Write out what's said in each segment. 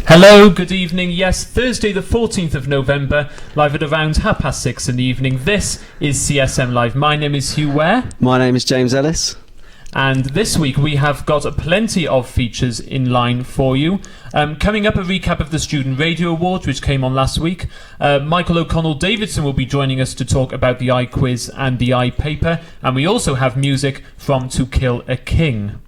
Hello, good evening. Yes, Thursday the 14th of November, live at around 6:30 in the evening. This is CSM Live. My name is Hugh Ware. My name is James Ellis. And this week we have got plenty of features in line for you. Coming up, a recap of the Student Radio Awards, which came on last week. Michael O'Connell Davison will be joining us to talk about the iQuiz and the iPaper. And we also have music from To Kill a King.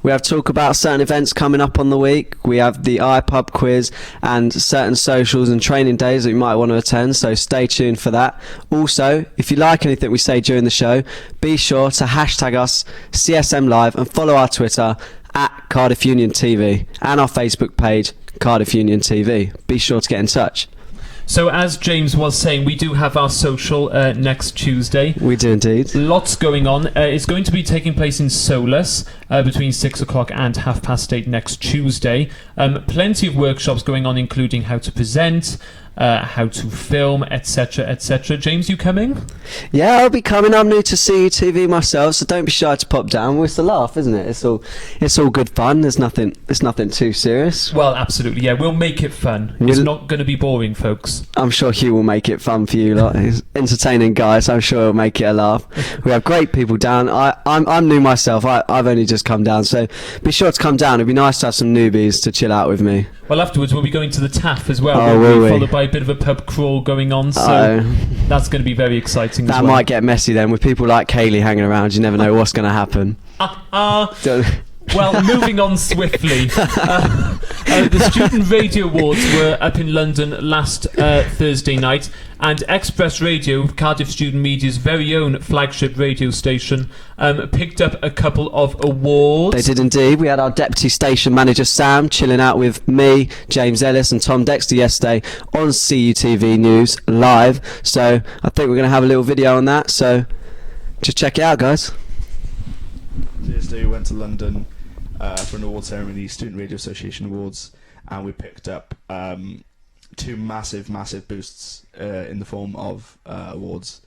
We have talk about certain events coming up on the week. We have the iPub quiz and certain socials and training days that you might want to attend, so stay tuned for that. Also, if you like anything we say during the show, be sure to hashtag us CSM Live and follow our Twitter at Cardiff Union TV and our Facebook page, Cardiff Union TV. Be sure to get in touch. So as James was saying, we do have our social next Tuesday. We do indeed. Lots going on. It's going to be taking place in Solus between 6 o'clock and 8:30 next Tuesday. Plenty of workshops going on, including how to present, how to film, etc, etc. James, you coming? Yeah, I'll be coming. I'm new to CUTV myself, so don't be shy to pop down. It's a laugh, isn't it? It's all good fun. It's nothing too serious. Well, absolutely, yeah. We'll make it fun. It's not going to be boring, folks. I'm sure Hugh will make it fun for you lot. He's an entertaining guy, so I'm sure he'll make it a laugh. We have great people down. I'm new myself. I've only just come down, so be sure to come down. It'd be nice to have some newbies to chill out with me. Well, afterwards we'll be going to the TAF as well. Oh, we'll be followed by a bit of a pub crawl going on, so that's going to be very exciting. That as well. might get messy then with people like Kaylee hanging around. You never know what's going to happen. Well, moving on swiftly. The Student Radio Awards were up in London last Thursday night, and Xpress Radio, Cardiff Student Media's very own flagship radio station, picked up a couple of awards. They did indeed. We had our Deputy Station Manager Sam chilling out with me, James Ellis and Tom Dexter yesterday on CUTV News live. So I think we're going to have a little video on that. So just check it out, guys. Thursday we went to London for an award ceremony, Student Radio Association Awards, and we picked up two massive boosts in the form of awards.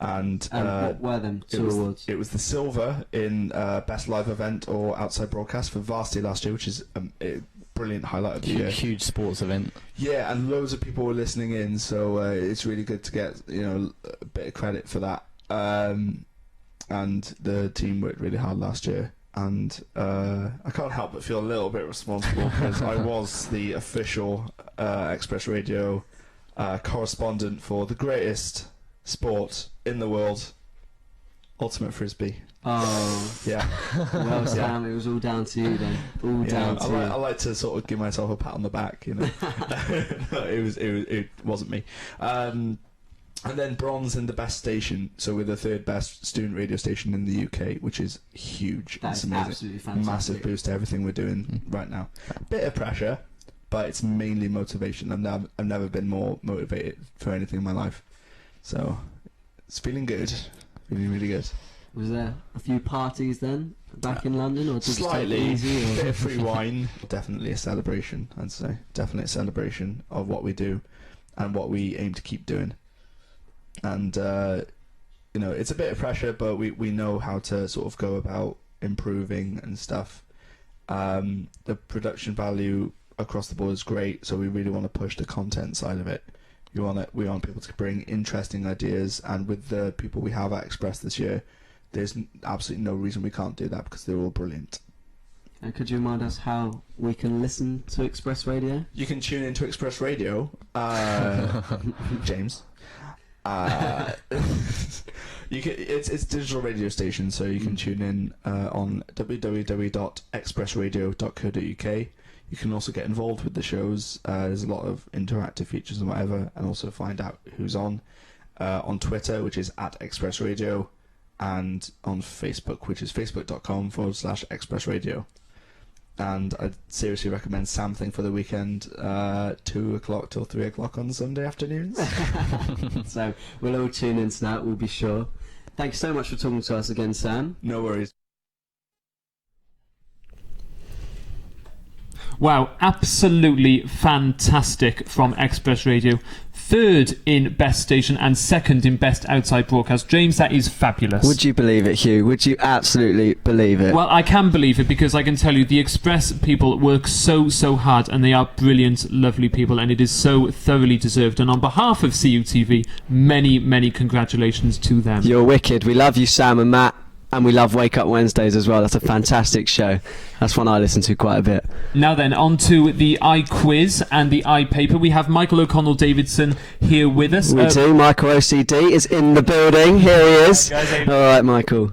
And what were them two awards? It was the silver in Best Live Event or Outside Broadcast for Varsity last year, which is a brilliant highlight of the year. Huge sports event. Yeah, and loads of people were listening in, so it's really good to get a bit of credit for that. And the team worked really hard last year, and I can't help but feel a little bit responsible because I was the official Xpress Radio correspondent for the greatest sport in the world, ultimate frisbee. Oh, yeah. Well, Sam, it was all down to you then. I like to sort of give myself a pat on the back, No, it wasn't me. And then bronze in the best station, so we're the third best student radio station in the UK, which is huge. That's amazing. Absolutely fantastic. Massive boost to everything we're doing right now. Bit of pressure, but it's mainly motivation. I've never been more motivated for anything in my life, so it's feeling good, feeling really good. Was there a few parties then back in London, or just slightly easy? Or? Bit of free wine. Definitely a celebration, I'd say. Definitely a celebration of what we do and what we aim to keep doing. And it's a bit of pressure, but we know how to sort of go about improving and stuff. The production value across the board is great, so we really want to push the content side of it. We want people to bring interesting ideas, and with the people we have at Xpress this year, there's absolutely no reason we can't do that because they're all brilliant. And could you remind us how we can listen to Xpress Radio? You can tune into Xpress Radio, James. It's digital radio station, so you can tune in on www.expressradio.co.uk. You can also get involved with the shows. There's a lot of interactive features and whatever, and also find out who's on Twitter, which is @expressradio, and on Facebook, which is facebook.com/expressradio. And I'd seriously recommend something for the weekend, 2 o'clock till 3 o'clock on Sunday afternoons. So we'll all tune in to that, we'll be sure. Thanks so much for talking to us again, Sam. No worries. Wow, absolutely fantastic from Xpress Radio. Third in Best Station and second in Best Outside Broadcast. James, that is fabulous. Would you believe it, Hugh? Would you absolutely believe it? Well, I can believe it because I can tell you the Express people work so hard and they are brilliant, lovely people, and it is so thoroughly deserved. And on behalf of CUTV, many congratulations to them. You're wicked. We love you, Sam and Matt. And we love Wake Up Wednesdays as well. That's a fantastic show. That's one I listen to quite a bit. Now then, on to the iQuiz and the iPaper. We have Michael O'Connell Davison here with us. We do. Michael OCD is in the building. Here he is. All right, Michael.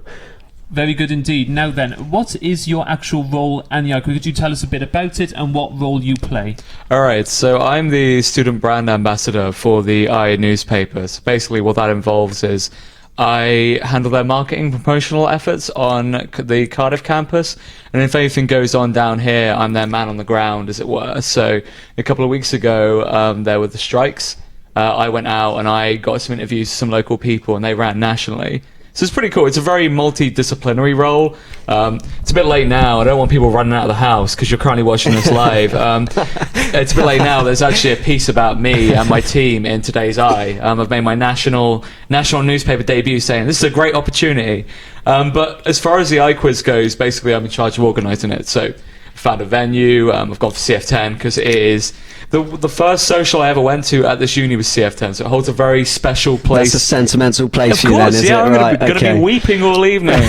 Very good indeed. Now then, what is your actual role in the iQuiz? Could you tell us a bit about it and what role you play? Alright, so I'm the student brand ambassador for the newspaper. So basically what that involves is I handle their marketing promotional efforts on the Cardiff campus, and if anything goes on down here, I'm their man on the ground, as it were. So a couple of weeks ago, there were the strikes. I went out and I got some interviews with some local people, and they ran nationally. So it's pretty cool. It's a very multidisciplinary role. It's a bit late now. I don't want people running out of the house because you're currently watching this live. It's a bit late now. There's actually a piece about me and my team in today's Eye. I've made my national newspaper debut saying this is a great opportunity. But as far as the iQuiz goes, basically I'm in charge of organising it. So I found a venue. I've gone for CF10 because it is the first social I ever went to at this uni was CF10, so it holds a very special place. That's a sentimental place of for you course, then, is yeah, it? I'm going to be weeping all evening.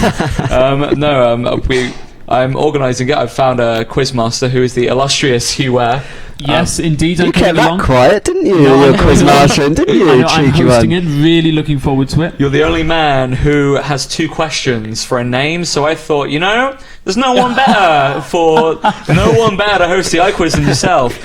I'm organising it. I've found a quizmaster who is the illustrious Hugh Ware. Yes, indeed. You kept that quiet, didn't you? No, Your quizmaster, didn't you? I know, I'm Cheeky hosting one. it. Really looking forward to it. You're the only man who has 2 questions for a name, so I thought, there's no one better to host the iQuiz than yourself.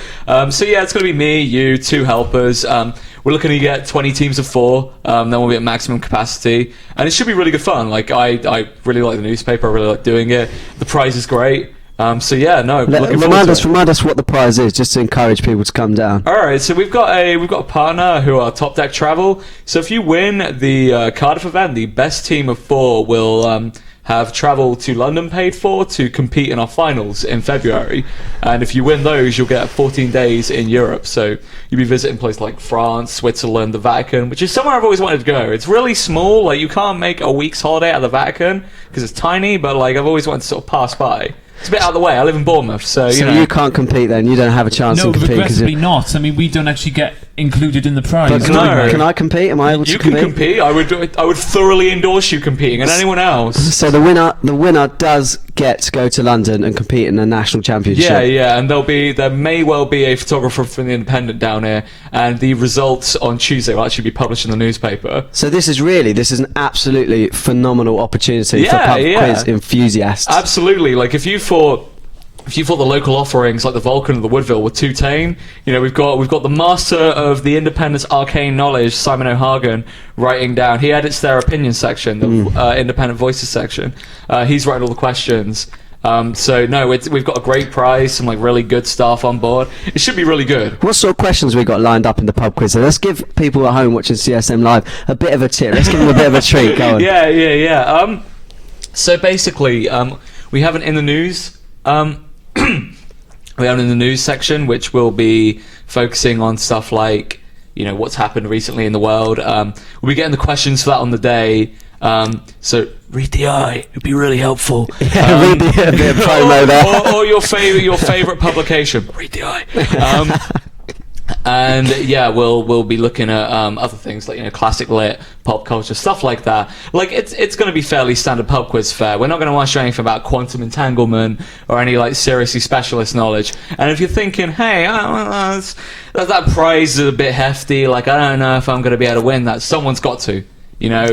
So yeah, it's going to be me, you, 2 helpers. We're looking to get 20 teams of 4. Then we'll be at maximum capacity, and it should be really good fun. Like I really like the newspaper. I really like doing it. The prize is great. So yeah, no. Remind us what the prize is, just to encourage people to come down. All right, so we've got a partner who are Top Deck Travel. So if you win the Cardiff event, the best team of 4 will have travel to London paid for to compete in our finals in February. And if you win those, you'll get 14 days in Europe. So you'll be visiting places like France, Switzerland, the Vatican, which is somewhere I've always wanted to go. It's really small. Like, you can't make a week's holiday at the Vatican because it's tiny, but like I've always wanted to sort of pass by. It's a bit out of the way. I live in Bournemouth, so you can't compete then. You don't have a chance to compete. Regrettably not. I mean, we don't actually get included in the prize. But can I compete? Am I able to compete? You can compete. I would thoroughly endorse you competing, and anyone else. So the winner does get to go to London and compete in a national championship. Yeah, and there may well be a photographer from the Independent down here, and the results on Tuesday will actually be published in the newspaper. So this is an absolutely phenomenal opportunity for pub quiz enthusiasts. Absolutely. Like if you thought the local offerings like the Vulcan or the Woodville were too tame, we've got the master of the Independent's arcane knowledge, Simon O'Hagan, writing down. He edits their opinion section, the Independent Voices section. He's writing all the questions. So no, we've got a great prize, some like really good stuff on board. It should be really good. What sort of questions we got lined up in the pub quiz? So let's give people at home watching CSM Live a bit of a tip. Let's give them a bit of a treat. Go on. Yeah. So basically, we have an in the news. We have in the news section, which will be focusing on stuff like, what's happened recently in the world. We'll be getting the questions for that on the day. So read the Eye; it'd be really helpful. Yeah, read a bit of promo there. Or your favorite publication. Read the Eye. And yeah, we'll be looking at other things like classic lit, pop culture, stuff like that. Like it's going to be fairly standard pub quiz fare. We're not going to ask you anything about quantum entanglement or any like seriously specialist knowledge. And if you're thinking, hey, that prize is a bit hefty, like I don't know if I'm going to be able to win that, someone's got to.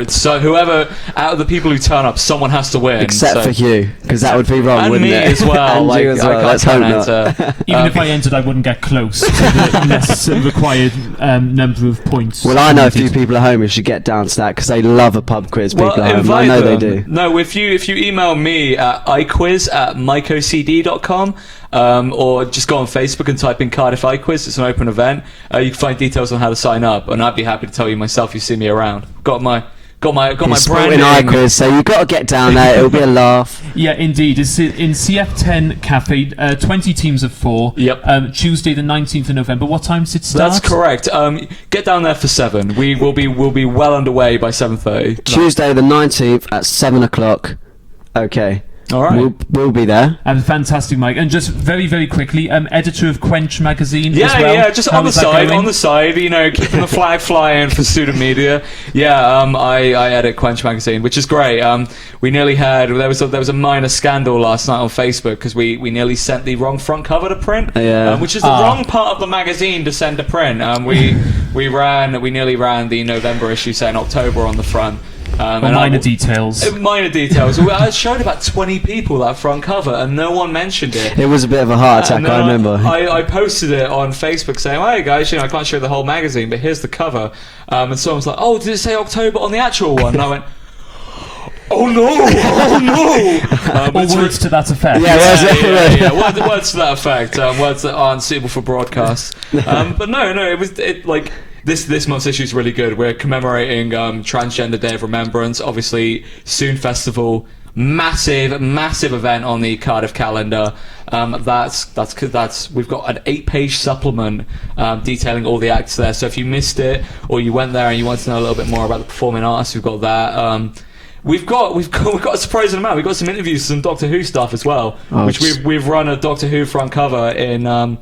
So whoever out of the people who turn up, someone has to win. Except for Hugh, because that would be wrong, and wouldn't me it? as well. And you as well. Let's hope not. Even if I entered, I wouldn't get close to the less required number of points. Well, I know a few people at home who should get down to that because they love a pub quiz. People at home, I know they do. No, if you email me at iQuiz@mikeocd.com. Or just go on Facebook and type in Cardiff iQuiz. It's an open event. You can find details on how to sign up, and I'd be happy to tell you myself. You see me around. Got got my It's branding. in iQuiz, so you've got to get down there. It'll be a laugh. Yeah, indeed. It's in CF10 Cafe, 20 teams of 4. Yep. Tuesday the 19th of November. What time does it start? That's correct. Get down there for 7. We'll be well underway by 7:30. Tuesday the 19th at 7 o'clock. Okay. All right. We'll be there. Fantastic, Mike. And just very, very quickly, editor of Quench magazine as well. Yeah, just How on the is that side, going? you know, keeping the flag flying for student media. Yeah, I edit Quench magazine, which is great. We nearly had there was a minor scandal last night on Facebook because we nearly sent the wrong front cover to print, which is the wrong part of the magazine to send to print. We nearly ran the November issue saying October on the front. Minor details. Minor details. I showed about 20 people that front cover, and no one mentioned it. It was a bit of a heart attack, I remember. I posted it on Facebook saying, "Hey guys, I can't show the whole magazine, but here's the cover." And someone was like, "Oh, did it say October on the actual one?" And I went, "Oh no!" Words to that effect. Yeah. Words to that effect. Words that aren't suitable for broadcast. But no, it like. This month's issue is really good. We're commemorating Transgender Day of Remembrance. Obviously, Soon Festival, massive event on the Cardiff calendar. That's we've got an 8-page supplement detailing all the acts there. So if you missed it or you went there and you want to know a little bit more about the performing artists, we've got that. We've got a surprising amount. We've got some interviews, some Doctor Who stuff as well, which we've run a Doctor Who front cover in.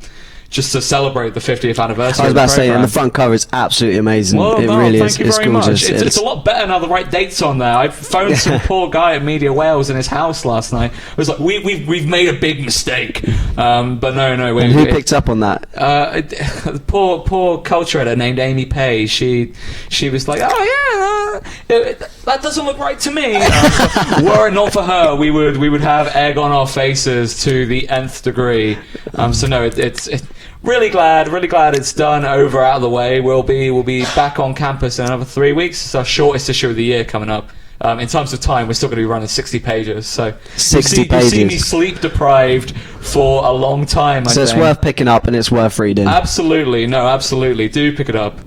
Just to celebrate the 50th anniversary. I was about to say, and the front cover is absolutely amazing. Well, it really is. Thank you very gorgeous. much. It's a lot better now. The right dates on there. I phoned some poor guy at Media Wales in his house last night. I was like, we've made a big mistake. But no. Who picked up on that? Poor culture editor named Amy Pay. She was like, oh yeah, that doesn't look right to me. Were it not for her, we would have egg on our faces to the nth degree. So no, it's really glad it's done, over, out of the way. We'll be back on campus in another 3 weeks. It's our shortest issue of the year coming up. In terms of time, we're still going to be running 60 pages. So 60 pages. You see me sleep deprived for a long time. So it's worth picking up and it's worth reading. Absolutely, do pick it up.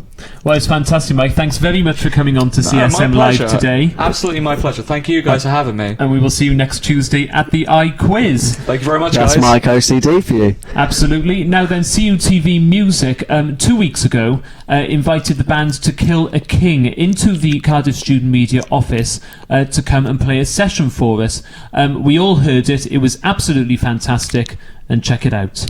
Well, it's fantastic, Mike. Thanks very much for coming on to CSM Live today. Absolutely my pleasure. Thank you guys for having me. And we will see you next Tuesday at the iQuiz. Thank you very much, guys. That's Mike OCD for you. Absolutely. Now then, CUTV Music, 2 weeks ago, invited the band To Kill a King into the Cardiff Student Media office to come and play a session for us. We all heard it. It was absolutely fantastic. And check it out.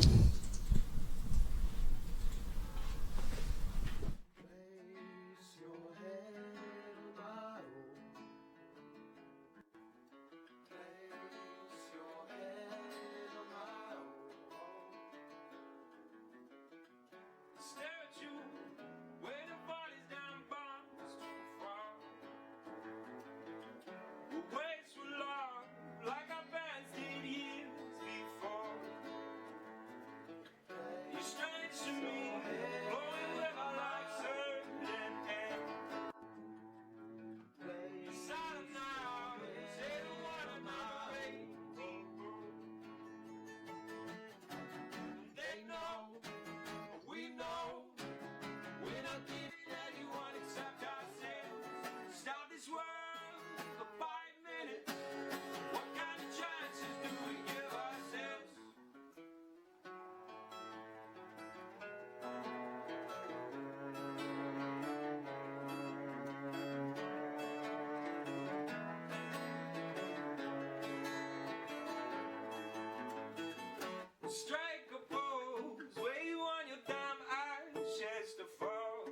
Strike a pose where you want your damn ashes to fall.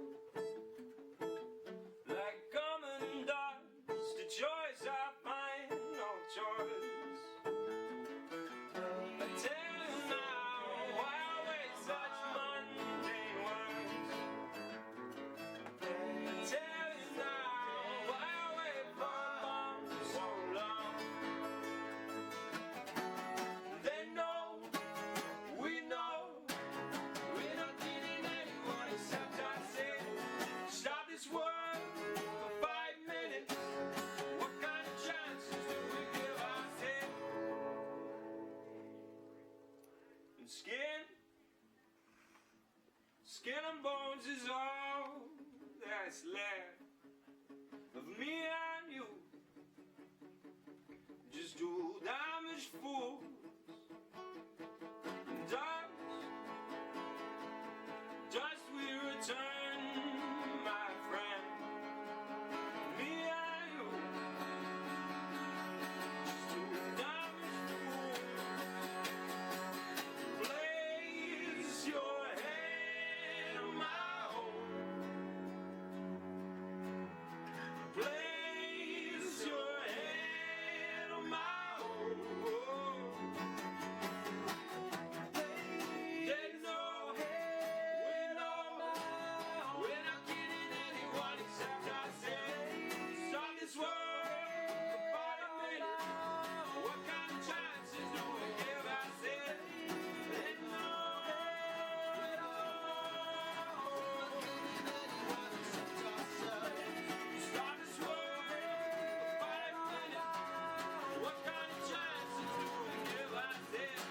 Like common dust, the joys I find no choice. I tell you now why I waste such mundane words. I tell you now why I wait for long so long. They know. We know we're not needing anyone except ourselves. Stop this world for 5 minutes. What kind of chances do we give ourselves? And skin and bones is all that's left of me. They know, we know, we're not kidding anyone except ourselves. Start this world for 5 minutes. What kind of chances do we give ourselves? They know, we start this world for 5 minutes. What kind of chances do we give ourselves?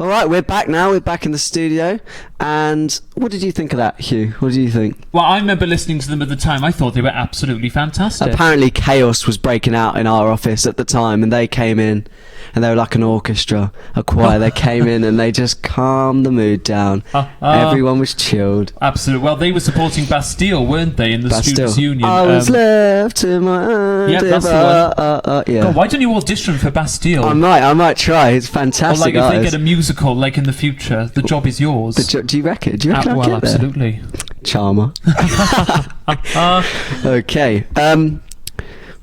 All right, we're back now. We're back in the studio. And what did you think of that, Hugh? What do you think? Well, I remember listening to them at the time. I thought they were absolutely fantastic. Apparently chaos was breaking out in our office at the time, and they came in and they were like an orchestra, a choir. They came in and they just calmed the mood down. Everyone was chilled. Absolutely. Well, they were supporting Bastille, weren't they, in the Students' Union? I was left to my own. Yeah, that's the one. Yeah. God, why don't you audition for Bastille? I might try. It's fantastic. Or like if they artist. get a musical, like in the future, the job is yours. Do you reckon? Do you reckon I'll well, get there? absolutely. Charmer. Okay.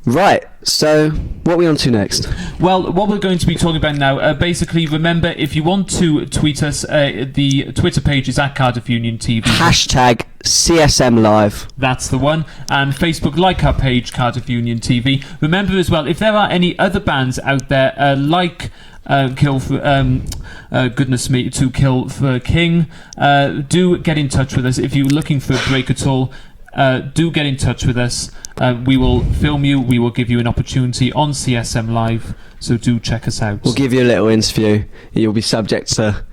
Right. So, what are we on to next? Well, what we're going to be talking about now, basically, remember, if you want to tweet us, the Twitter page is at Cardiff Union TV. Hashtag CSM Live. That's the one. And Facebook, like our page, Cardiff Union TV. Remember as well, if there are any other bands out there like Kill for goodness me, to Kill for King, do get in touch with us. If you're looking for a break at all, do get in touch with us. We will film you. We will give you an opportunity on CSM Live. So do check us out. We'll give you a little interview. You'll be subject to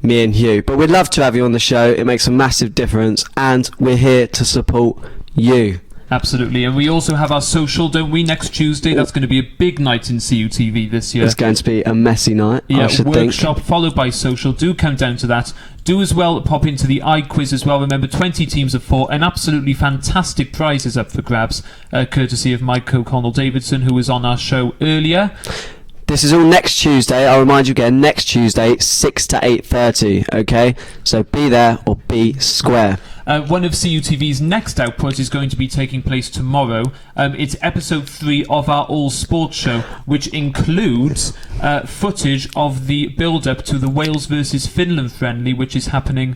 me and Hugh. But we'd love to have you on the show. It makes a massive difference. And we're here to support you. Absolutely. And we also have our social, don't we, next Tuesday? That's going to be a big night in CUTV this year. It's going to be a messy night, Yeah, I should workshop think. followed by social. Do come down to that. Do as well pop into the iQuiz as well. Remember, 20 teams of 4 and absolutely fantastic prizes up for grabs, courtesy of Michael O'Connell Davison, who was on our show earlier. This is all next Tuesday. I'll remind you again, next Tuesday, 6 to 8:30, okay? So be there or be square. One of CUTV's next output is going to be taking place tomorrow. It's episode 3 of our All Sports show, which includes footage of the build-up to the Wales versus Finland friendly, which is happening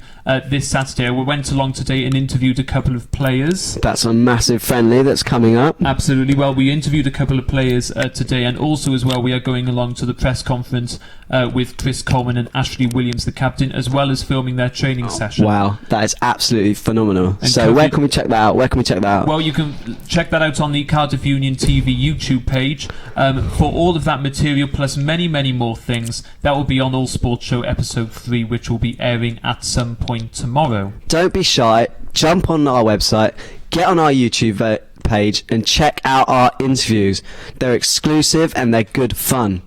this Saturday. We went along today and interviewed a couple of players. That's a massive friendly that's coming up. Absolutely. Well, we interviewed a couple of players today, and also as well we are going along to the press conference with Chris Coleman and Ashley Williams, the captain, as well as filming their training session. Wow, that is absolutely phenomenal. And so where can we check that out? Where can we check that out? Well, you can check that out on the Cardiff Union TV YouTube page for all of that material, plus many, many more things. That will be on All Sports Show episode 3, which will be airing at some point tomorrow. Don't be shy. Jump on our website, get on our YouTube page, and check out our interviews. They're exclusive and they're good fun.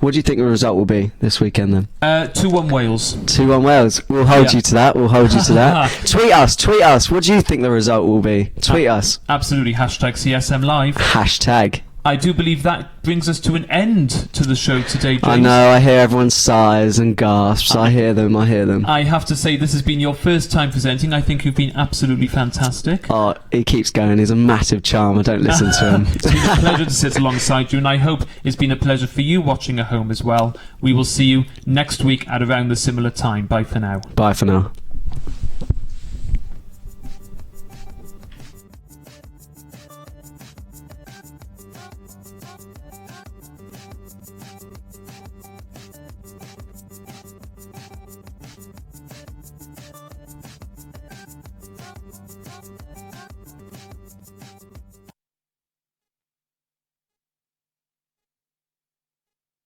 What do you think the result will be this weekend then? 2-1 Wales. 2-1 Wales. We'll hold you to that. We'll hold you to that. Tweet us. What do you think the result will be? Tweet us. Absolutely. Hashtag CSM Live. Hashtag. I do believe that brings us to an end to the show today, James. I know, I hear everyone's sighs and gasps. I hear them. I have to say, this has been your first time presenting. I think you've been absolutely fantastic. Oh, he keeps going. He's a massive charmer. Don't listen to him. It's been a pleasure to sit alongside you, and I hope it's been a pleasure for you watching at home as well. We will see you next week at around the similar time. Bye for now. Bye for now.